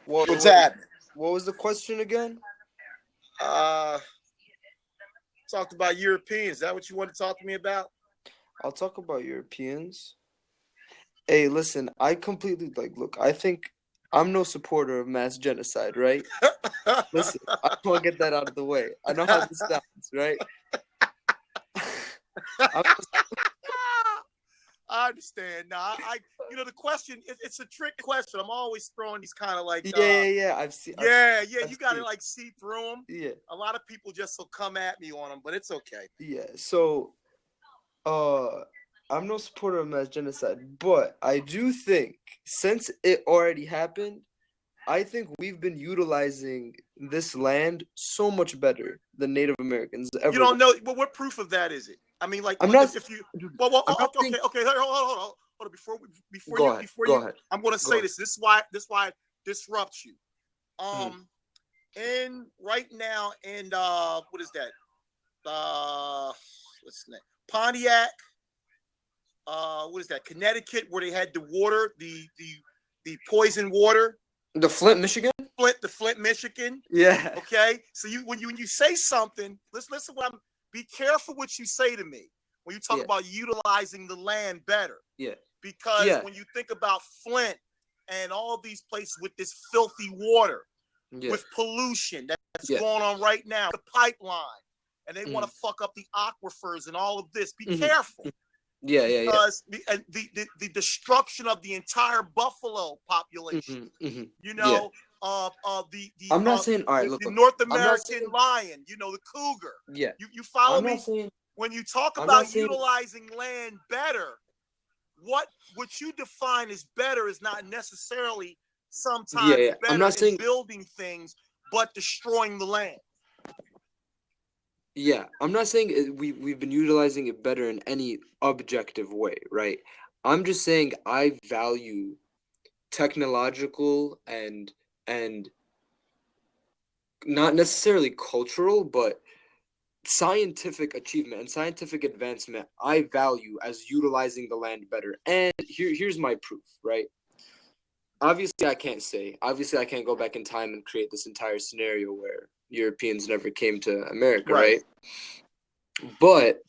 What, What's what, happening? what was the question again? Uh, talked about Europeans. Is that what you want to talk to me about? I'll talk about Europeans. Hey, listen, I completely look, I think I'm no supporter of mass genocide, right? Listen, I just want to get that out of the way. I know how this sounds, right? I'm, I understand. Now, the question, it's a trick question. I'm always throwing these kind of yeah. I've you got to seen, see through them. yeah, A lot of people just will come at me on them, but it's okay. yeah. So, uh, I'm no supporter of mass genocide, but I do think since it already happened, I think we've been utilizing this land so much better than Native Americans You ever don't were. know, but what proof of that is it? I mean, I'm not, if you, dude, well, I'm not saying, okay. Hold on. go ahead, Before go you, ahead, I'm going to go say ahead. this why it disrupts you. Mhm. And right now, and what is that? What's the name? Pontiac. What is that? Connecticut, where they had the water, the poison water. The Flint, Michigan? The Flint, Michigan. Yeah. Okay. So when you say something, listen. Be careful what you say to me when you talk Yeah. about utilizing the land better. Yeah. Because when you think about Flint and all these places with this filthy water, with pollution that's going on right now, the pipeline, and they want to fuck up the aquifers and all of this. Be careful. Because the destruction of the entire buffalo population, the I'm not saying, all right, the look, North I'm not American saying, lion, the cougar. yeah, You follow I'm not me? saying, When you talk I'm not about saying, utilizing land better, what you define as better is not necessarily sometimes I'm better not in saying, building things, but destroying the land. yeah, I'm not saying we've been utilizing it better in any objective way, right? I'm just saying I value technological and not necessarily cultural, but scientific achievement and scientific advancement I value as utilizing the land better. And here's my proof, right? Obviously I can't go back in time and create this entire scenario where Europeans never came to America, right? But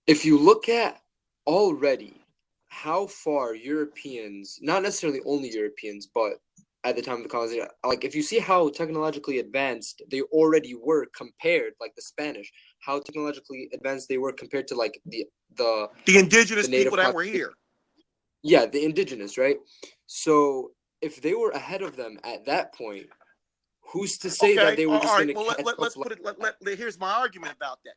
if you look at already how far Europeans, not necessarily only Europeans, but at the time of the colonization, like if you see how technologically advanced they already were compared, like the Spanish, how technologically advanced they were compared to like the indigenous native people that were population. here. Yeah, the indigenous, right? So if they were ahead of them at that point, who's to say that they were just going to catch up? Let's put it. Here's my argument about that.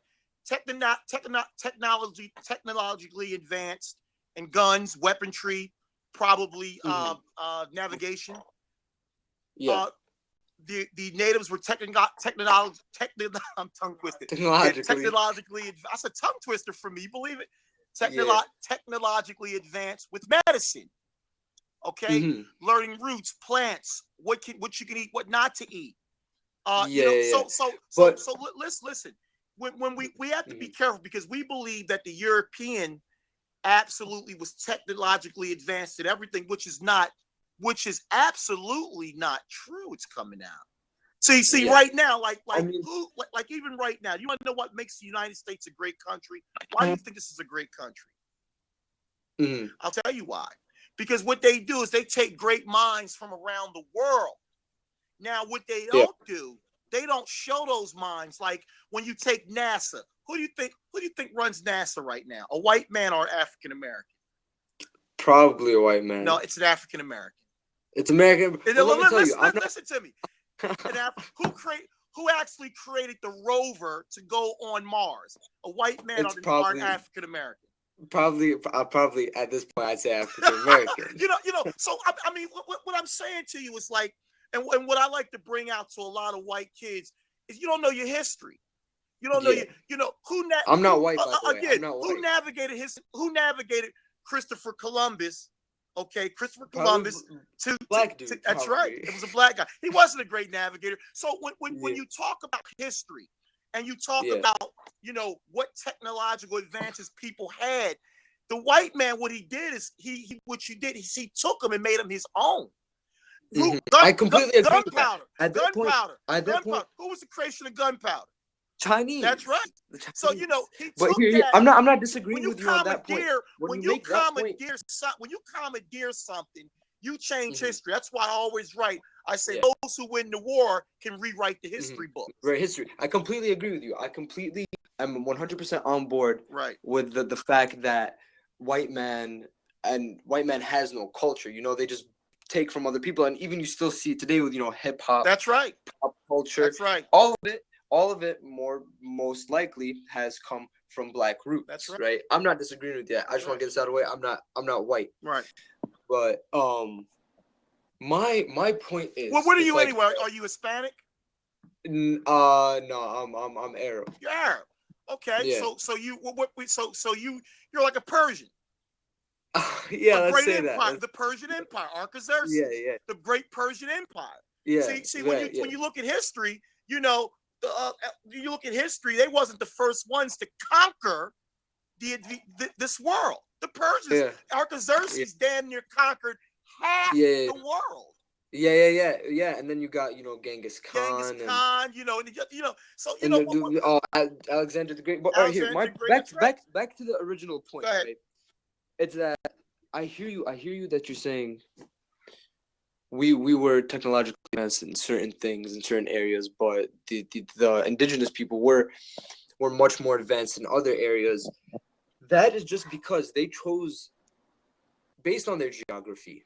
Technologically advanced in guns, weaponry, probably navigation. Yeah. The natives were I'm tongue twisted. Technologically, that's a tongue twister for me. Believe it. Technologically advanced with medicine. Okay, learning roots, plants, what you can eat, what not to eat. So let's listen. When we have to be careful because we believe that the European absolutely was technologically advanced at everything, which is absolutely not true. It's coming out. See, right now, even right now, you want to know what makes the United States a great country? Why do you think this is a great country? I'll tell you why. Because what they do is they take great minds from around the world. Now, what they don't do, they don't show those minds. Like when you take NASA, who do you think runs NASA right now? A white man or African American? Probably a white man. No, it's an African American. It's American. Listen to me. Who actually created the rover to go on Mars? A white man or an African American? Probably at this point I'd say African American. So I mean, what I'm saying to you is like, and what I like to bring out to a lot of white kids is you don't know your history. You don't know I'm not white, by the way. I'm not white. Who navigated Christopher Columbus? Okay, Christopher Columbus to black dude. That's right. It was a black guy. He wasn't a great navigator. So when you talk about history and you talk about what technological advances people had, the white man, what he did is he took them and made them his own. I completely agree with that. Gunpowder. Who was the creation of gunpowder? Chinese. That's right. So he took that. I'm not disagreeing with you on that point. When you commandeer something, you change history. That's why I always write. I say those who win the war can rewrite the history book. Right, history. I completely agree with you. I'm 100% on board. Right. With the fact that white man has no culture. They just take from other people, and even you still see it today with hip hop. That's right. Pop culture. That's right. All of it most likely has come from black roots. That's right. Right. I'm not disagreeing with that. I just want to get this out of the way. I'm not white. Right. But my point is. Well, what are you anyway? Are you Hispanic? No, I'm Arab. You're Arab. Okay. Yeah. So you're like a Persian. Let's say empire, that. The Persian Empire, Artaxerxes. Yeah. The Great Persian Empire. Yeah. See, when you look at history, you look at history. They wasn't the first ones to conquer this world. The Persians, Artaxerxes, damn near conquered half the world. Yeah. And then you got Genghis Khan. Alexander the Great. But back to the original point. Go ahead. Right? It's that I hear you that you're saying we were technologically advanced in certain things in certain areas, but the indigenous people were much more advanced in other areas. That is just because they chose, based on their geography,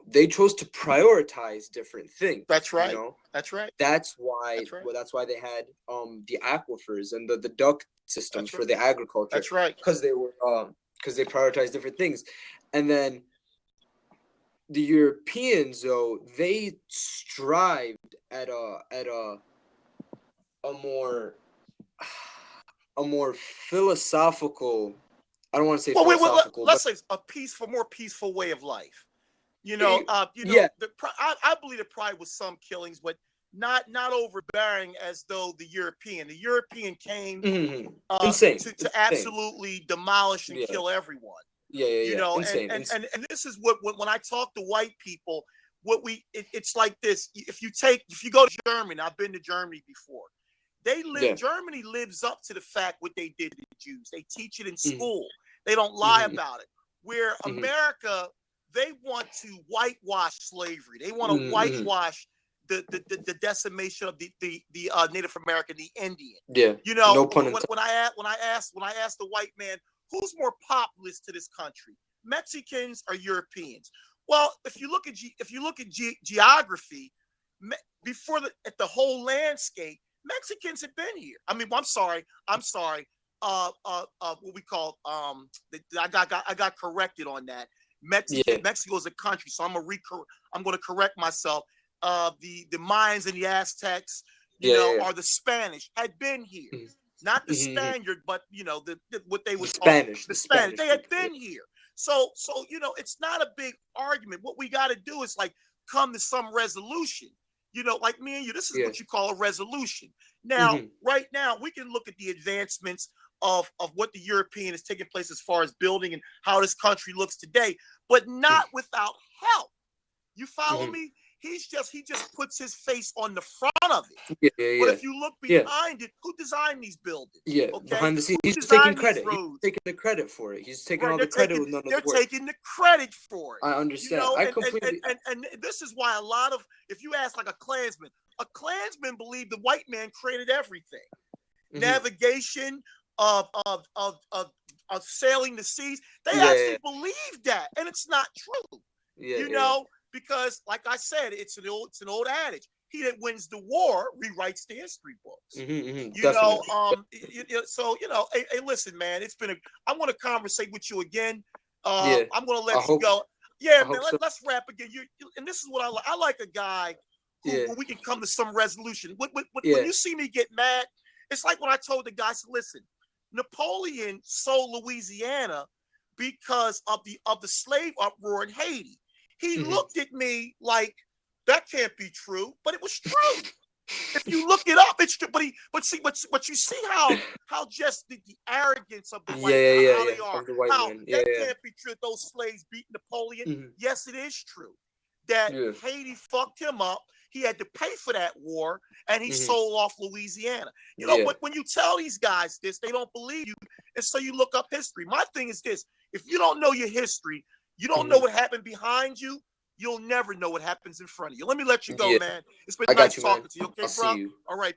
they chose to prioritize different things. That's right. That's right. That's why they had the aquifers and the duct systems for the agriculture. That's right. Because they prioritized different things. And then the Europeans, though, they strived at a more philosophical. I don't want to say philosophical. Let's say a more peaceful way of life. I believe there probably was some killings, but not overbearing as though the European came to absolutely demolish and kill everyone. Insane. And this is what when I talk to white people, it's like this. If you go to Germany, I've been to Germany before. Germany lives up to the fact what they did to the Jews. They teach it in school. They don't lie about it. Where America, they want to whitewash slavery. They want to whitewash the decimation of the Native American, the Indian. Yeah. No pun intended. When I asked the white man, who's more populous to this country, Mexicans or Europeans? Well, if you look at geography, at the whole landscape, Mexicans have been here. I mean, I'm sorry. What we call I got corrected on that. Mexico is a country, so I'm going to correct myself. The Mayans and the Aztecs, are the Spanish had been here. Not the Spaniard, but what they would Spanish. The Spanish. They had been here. So it's not a big argument. What we got to do is come to some resolution. Like me and you, this is what you call a resolution. Now, right now, we can look at the advancements of what the European is taking place as far as building and how this country looks today, but not without help. You follow me? He just puts his face on the front of it. But if you look behind it, who designed these buildings? Behind the scenes, he's taking credit. He's taking the credit for it. He's taking all the credit with none of the work. They're taking the credit for it. I understand. I completely. And this is why if you ask a Klansman believed the white man created everything. Navigation of sailing the seas. They actually believe that, and it's not true. Because, like I said, it's an old adage. He that wins the war rewrites the history books. Hey, listen, man, I want to conversate with you again. I'm going to let you go. Yeah, man, let's wrap again. And this is what I like. I like a guy who we can come to some resolution. When you see me get mad, it's like when I told the guy, I said, listen, Napoleon sold Louisiana because of the slave uproar in Haiti. He looked at me like that can't be true, but it was true. If you look it up, it's true. But you see how just the arrogance of the white man, how they are, how that can't be true. Those slaves beat Napoleon. Yes, it is true. that Haiti fucked him up. He had to pay for that war, and he sold off Louisiana. You know, but when you tell these guys this, they don't believe you, and so you look up history. My thing is this: if you don't know your history, you don't know what happened behind you, you'll never know what happens in front of you. Let me let you go, man. It's been nice talking to you. Okay, bro? All right.